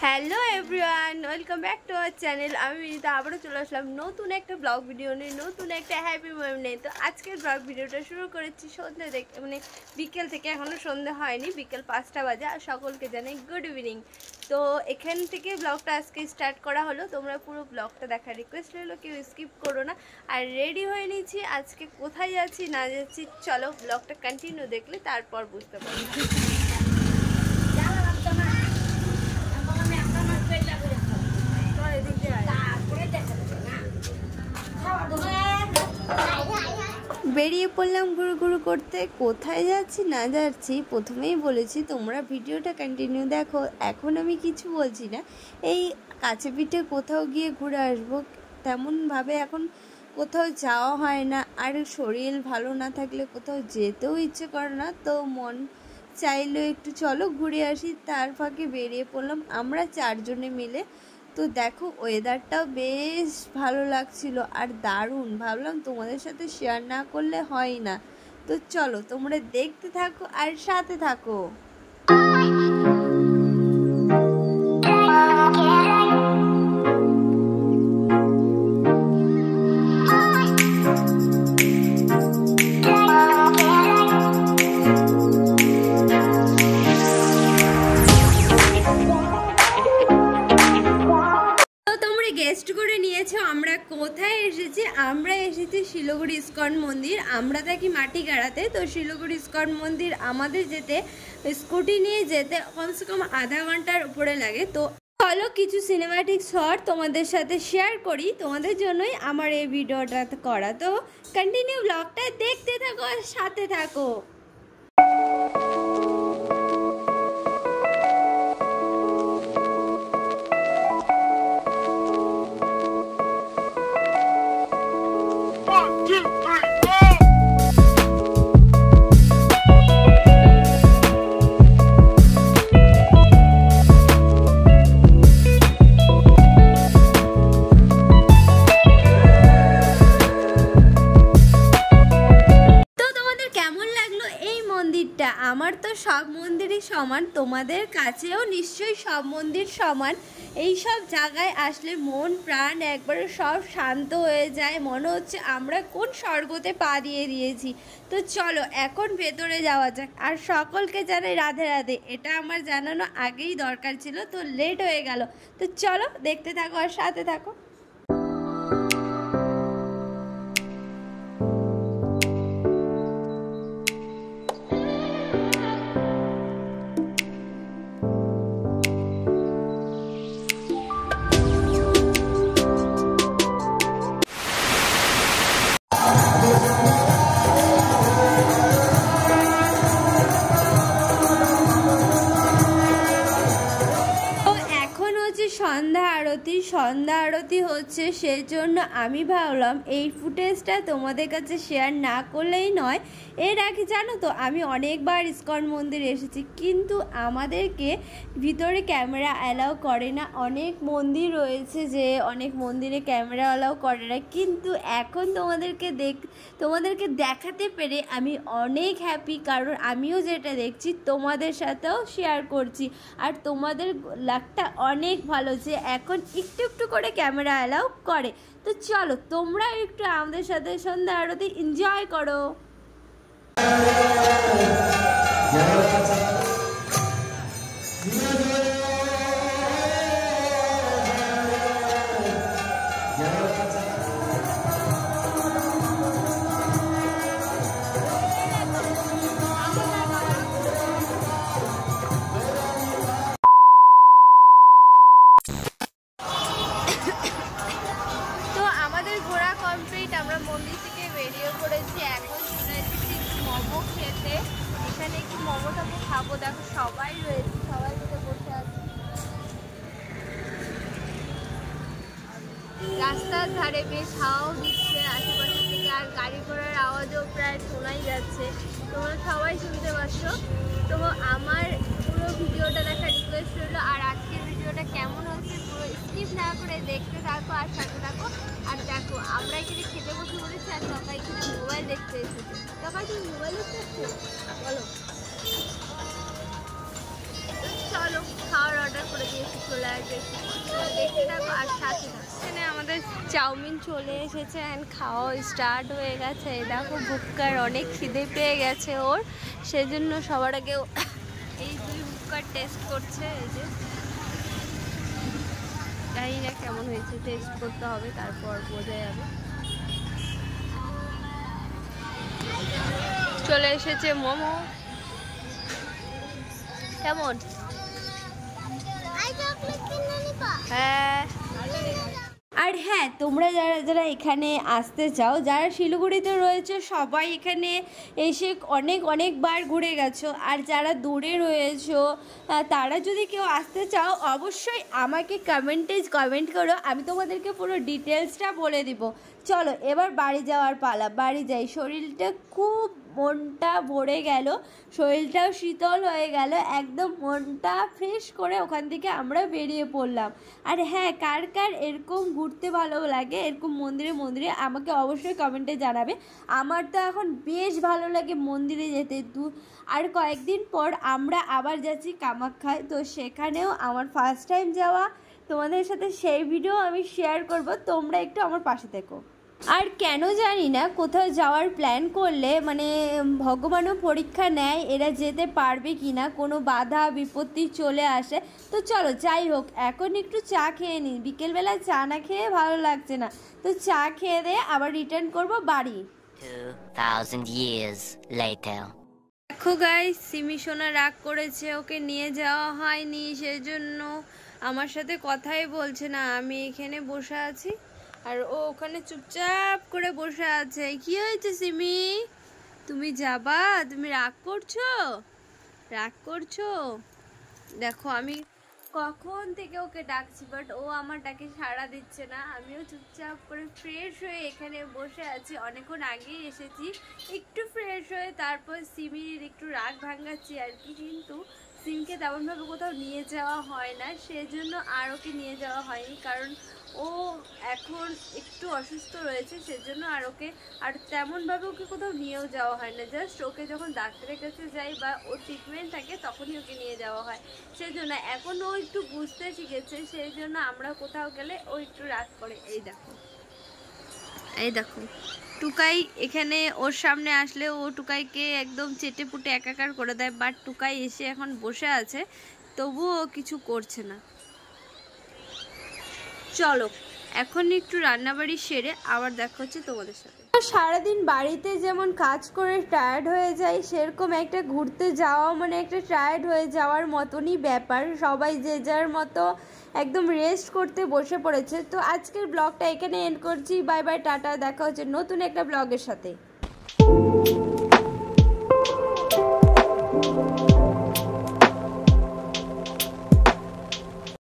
Hello everyone, welcome back to our channel. আমি বিনীতা আবারও চলে আসলাম নতুন একটা ব্লগ ভিডিও নিয়ে, নতুন একটা হ্যাপি মোমেন্ট নিয়ে। তো আজকের ব্লগ ভিডিওটা শুরু করেছি সন্ধ্যে থেকে, মানে বিকেল থেকে। এখনও সন্ধ্যে হয়নি, বিকেল 5টা বাজে। আর সকলকে জানাই গুড ইভিনিং। তো এখান থেকে ব্লগটা আজকে স্টার্ট করা হলো। তোমরা পুরো ব্লগটা দেখার রিকোয়েস্ট রইলো, কেউ স্কিপ করো না। আর রেডি হয়ে নিয়েছি, আজকে কোথায় যাচ্ছি না যাচ্ছি চলো ব্লগটা কন্টিনিউ দেখলে তারপর বুঝতে পারবো। বেরিয়ে পড়লাম ঘুরু ঘুরু করতে। কোথায় যাচ্ছি না যাচ্ছি প্রথমেই বলেছি তোমরা ভিডিওটা কন্টিনিউ দেখো। এখন আমি কিছু বলছি না, এই কাছে পিঠে কোথাও গিয়ে ঘুরে আসবো। তেমনভাবে এখন কোথাও যাওয়া হয় না, আর শরীর ভালো না থাকলে কোথাও যেতেও ইচ্ছে করে না। তো মন চাইলেও একটু চলো ঘুরে আসি, তার ফাঁকে বেরিয়ে পড়লাম আমরা 4 জনে মিলে। তো দেখো ওয়েদারটাও বেশ ভালো লাগছিল আর দারুণ। ভাবলাম তোমাদের সাথে শেয়ার না করলে হয় না। তো চলো তোমরা দেখতে থাকো আর সাথে থাকো। গেস্ট করে নিয়েছো আমরা কোথায় এসেছি? আমরা এসেছি শিলিগুড়ি ইস্কন মন্দির। আমরা থাকি মাটিগাড়াতে। তো শিলিগুড়ি ইস্কন মন্দির আমাদের যেতে স্কুটি নিয়ে যেতে কমসে কম আধা ঘন্টার উপরে লাগে। তো চলো কিছু সিনেম্যাটিক শট তোমাদের সাথে শেয়ার করি, তোমাদের জন্যই আমার এই ভিডিওটা করা। তো কন্টিনিউ ব্লগটা দেখতে থাকো আর সাথে থাকো। আমার তো সব মন্দিরই সমান, তোমাদের কাছেও নিশ্চয়ই সব মন্দির সমান। এই সব জায়গায় আসলে মন প্রাণ একবারে সব শান্ত হয়ে যায়, মনে হচ্ছে আমরা কোন স্বর্গতে পা দিয়ে দিয়েছি। তো চলো এখন ভেতরে যাওয়া যাক। আর সকলকে জানাই রাধে রাধে, এটা আমার জানানো আগেই দরকার ছিল, তো লেট হয়ে গেল। তো চলো দেখতে থাকো আর সাথে থাকো। সন্ধ্যা আরতি হচ্ছে, সেজন্য আমি ভাবলাম এই ফুটেজটা তোমাদের কাছে শেয়ার না করলেই নয়। এর আগে জানো তো আমি অনেকবার ইস্কন মন্দির এসেছি, কিন্তু আমাদেরকে ভিতরে ক্যামেরা অ্যালাউ করে না। অনেক মন্দির রয়েছে যে অনেক মন্দিরে ক্যামেরা অ্যালাউ করে না, কিন্তু এখন তোমাদেরকে দেখাতে পেরে আমি অনেক হ্যাপি, কারণ আমিও যেটা দেখছি তোমাদের সাথেও শেয়ার করছি। আর তোমাদের লাকটা অনেক ভালো যে এখন একটু একটু করে ক্যামেরা অ্যালাউ করে। তো চলো তোমরা একটু আমাদের সাথে সন্ধ্যা আরতি এনজয় করো। আমরা মন্দির থেকে বেরিয়ে পড়েছি, এখন চলে এসেছি মোমো খেতে। এখানে একটু মোমো টমো খাবো। দেখো সবাই রয়েছে, সবাই মিলে বসে আছে রাস্তার ধারে, বেশ হাওয়াও দিচ্ছে আশেপাশে থেকে, আর গাড়ি ঘোড়ার আওয়াজও প্রায় শোনাই যাচ্ছে। তোমরা সবাই শুনতে পাচ্ছ। তো আমার চলে আসবে, দেখতে থাকো আর সাথে থাকো। এখানে আমাদের চাউমিন চলে এসেছে অ্যান্ড খাওয়া স্টার্ট হয়ে গেছে। এই দেখো ভুক্কার অনেক খিদে পেয়ে গেছে ওর, সেজন্য সবার আগে এই 2 ভুক্কার টেস্ট করছে। এই যে জানি না কেমন হয়েছে, টেস্ট করতে হবে তারপর বোঝা যাবে। চলে এসেছে মোমো, কেমন? হ্যাঁ। আর হ্যাঁ, তোমরা যারা যারা এখানে আসতে চাও, যারা শিলিগুড়িতে রয়েছে সবাই এখানে এসে অনেকবার ঘুরে গেছো, আর যারা দূরে রয়েছো তারা যদি কেউ আসতে চাও অবশ্যই আমাকে কমেন্ট করো, আমি তোমাদেরকে পুরো ডিটেলসটা বলে দিব। চলো এবার বাড়ি যাওয়ার পালা, বাড়ি যাই। শরীরটা খুব, মনটা ভরে গেল, শরীরটাও শীতল হয়ে গেল, একদম মনটা ফ্রেশ করে ওখান থেকে আমরা বেরিয়ে পড়লাম। আর হ্যাঁ, কার কার এরকম ঘুরতে ভালো লাগে, এরকম মন্দিরে আমাকে অবশ্যই কমেন্টে জানাবে। আমার তো এখন বেশ ভালো লাগে মন্দিরে যেতে। আর কয়েকদিন পর আমরা আবার যাচ্ছি কামাখ্যায়, তো সেখানেও আমার ফার্স্ট টাইম যাওয়া, তোমাদের সাথে সেই ভিডিও আমি শেয়ার করব, তোমরা একটু আমার পাশে থেকো। আর কেন জানি না, কোথাও যাওয়ার প্ল্যান করলে মানে ভগবানও পরীক্ষা নেয় এরা যেতে পারবে কি না, কোনো বাধা বিপত্তি চলে আসে। তো চলো যাই হোক, এখন একটু চা খেয়ে নিই, বিকেলবেলা চা না খেয়ে ভালো লাগছে না, তো চা খেয়ে দিয়ে আবার রিটার্ন করব বাড়ি। 2000 years later. দেখো গাইস, সিমি সোনা রাগ করেছে, ওকে নিয়ে যাওয়া হয়নি, সেজন্য আমার সাথে কথাই বলছে না। আমি এখানে বসে আছি আর ও ওখানে চুপচাপ করে বসে আছে। কি হয়েছে সিমি, তুমি যাবা? তুমি রাগ করছো? দেখো আমি কখন থেকে ওকে ডাকছি, বাট ও আমার ডাকে সাড়া দিচ্ছে না। আমিও চুপচাপ করে ফ্রেশ হয়ে এখানে বসে আছি, অনেকক্ষণ আগেই এসেছি, একটু ফ্রেশ হয়ে তারপর সিমির একটু রাগ ভাঙাচ্ছি আর কি। কিন্তু সিমকে তেমনভাবে কোথাও নিয়ে যাওয়া হয় না, সেজন্য আর ওকে নিয়ে যাওয়া হয়নি, কারণ ও এখন একটু অসুস্থ রয়েছে, সেজন্য আর তেমনভাবে ওকে কোথাও নিয়েও যাওয়া হয় না। জাস্ট ওকে যখন ডাক্তারের কাছে যাই বা ওর ট্রিটমেন্ট থাকে তখনই ওকে নিয়ে যাওয়া হয়। সেজন্য এখন ও একটু বুঝতে শিখেছে, সেই জন্য আমরা কোথাও গেলে ও একটু রাগ করে। এই দেখো টুকাই এখানে ওর সামনে আসলে ও টুকাইকে একদম চেটে পুটে একাকার করে দেয়, বাট টুকাই এসে এখন বসে আছে, তবুও ও কিছু করছে না। চলো এখন একটু রান্নাবাড়ি সেরে আবার দেখা হচ্ছে তোমাদের সাথে। সারাদিন বাড়িতে যেমন কাজ করে টায়ার্ড হয়ে যায়, সেরকম একটা ঘুরতে যাওয়া মানে একটা টায়ার্ড হয়ে যাওয়ার মতনই ব্যাপার। সবাই যে যার মতো একদম রেস্ট করতে বসে পড়েছে। তো আজকের ব্লগটা এখানে এন্ড করছি। বাই বাই, টাটা, দেখা হচ্ছে নতুন একটা ব্লগের সাথে।